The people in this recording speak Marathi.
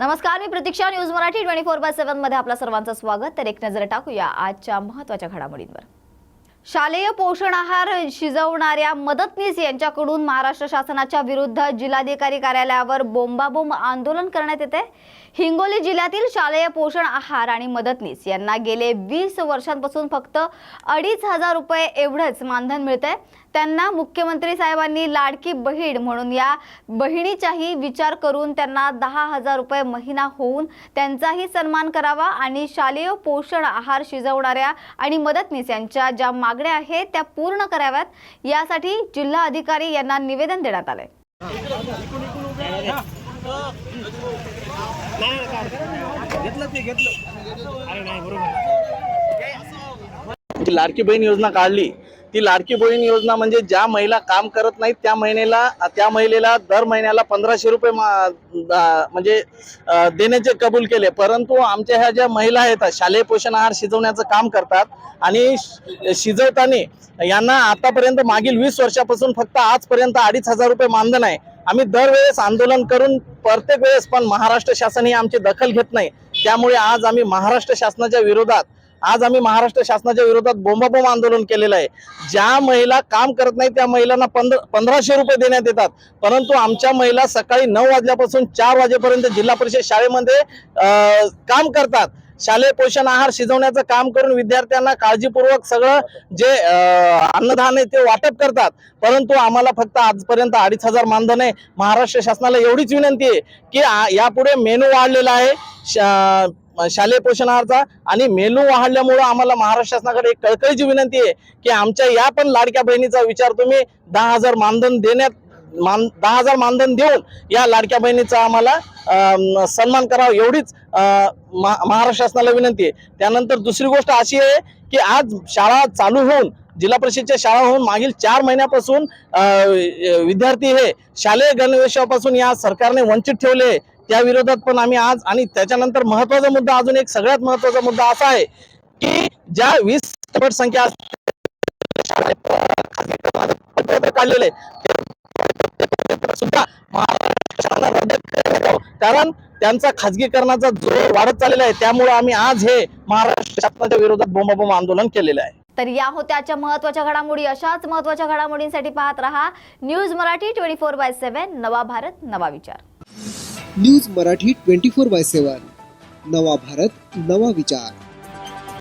नमस्कार, मी प्रतीक्षा. न्यूज मराठी 24/7 मध्ये आपल्या सर्वांचं स्वागत. तर एक नजर टाकूया आजच्या महत्त्वाच्या घडामोडींवर. शालेय पोषण आहार शिजवणाऱ्या मदतनीस यांच्याकडून महाराष्ट्र शासनाच्या विरुद्ध जिल्हाधिकारी कार्यालयावर बोंबाबोंब आंदोलन करण्यात येते. हिंगोली जिल्ह्यातील शालेय पोषण आहार आणि मदतनीस यांना गेले 20 वर्षांपासून फक्त 2,500 रुपये एवढंच मानधन मिळते. त्यांना मुख्यमंत्री साहेबांनी लाडकी बहीण म्हणून या बहिणीचाही विचार करून त्यांना 10,000 रुपये महिना होऊन त्यांचाही सन्मान करावा आणि शालेय पोषण आहार शिजवणाऱ्या आणि मदतनीस यांच्या ज्या मागण्या आहेत त्या पूर्ण कराव्यात, यासाठी जिल्हा अधिकारी यांना निवेदन देण्यात आले. लाडकी बहीण योजना काढली. ती लाडकी बहीण योजना म्हणजे ज्या महिला काम करत नाहीत त्या महिलेला दर महिन्याला 1,500 रुपये म्हणजे देण्याचे कबूल केले. परंतु आमच्या ह्या ज्या महिला आहेत शालेय पोषण आहार शिजवण्याचं काम करतात आणि शिजवताना यांना आतापर्यंत मागील 20 वर्षापासून फक्त आजपर्यंत 2,500 रुपये मानधन आहे. आम्ही दरवेळेस आंदोलन करून प्रत्येक वेळेस पण महाराष्ट्र शासन ही आमची दखल घेत नाही. त्यामुळे आज आम्ही महाराष्ट्र शासनाच्या विरोधात बोंबाबोंब आंदोलन केलेलं आहे. ज्या महिला काम करत नाही त्या महिलांना 1,500 रुपये देण्यात येतात. परंतु आमच्या महिला सकाळी 9 वाजल्यापासून 4 वाजेपर्यंत जिल्हा परिषद शाळेमध्ये काम करतात. शालेय पोषण आहार शिजवण्याचं काम करून विद्यार्थ्यांना काळजीपूर्वक सगळं जे अन्नधान्य आहे ते वाटप करतात. परंतु आम्हाला फक्त आजपर्यंत 2,500 मानधन आहे. महाराष्ट्र शासनाला एवढीच विनंती आहे की यापुढे मेनू वाढलेला आहे शालेय पोषण आहारचा, आणि मेनू वाढल्यामुळे आम्हाला महाराष्ट्र शासनाकडे एक कळकळीची विनंती आहे की आमच्या या पण लाडक्या बहिणीचा विचार तुम्ही 10,000 मानधन देऊन या लाडक्या बहिणीचा आम्हाला सन्मान करावा, एवढीच महाराष्ट्र शासनाला विनंती आहे. त्यानंतर दुसरी गोष्ट अशी आहे की आज शाळा चालू होऊन जिल्हा परिषदच्या शाळा होऊन मागील 4 महिन्यापासून विद्यार्थी हे शालेय गणवेशापासून या सरकारने वंचित ठेवले. त्या विरोधात पण आम्ही आज, आणि त्याच्यानंतर महत्वाचा मुद्दा, अजून एक सगळ्यात महत्वाचा मुद्दा असा आहे की ज्या 20% संख्या काढलेले सुद्धा कारण त्यांचा खाजगीकरणाचा जोर वाढत चाललेला आहे. त्यामुळे आम्ही आज हे महाराष्ट्र शासनाच्या विरोधात बोंबाबोंब आंदोलन केलेलं आहे. तर या होत्या आजच्या महत्त्वाच्या घडामोडी. अशाच महत्त्वाच्या घडामोडींसाठी पाहत रहा न्यूज मराठी 24/7. नवा भारत, नवा विचार. न्यूज मराठी 24/7. नवा भारत, नवा विचार.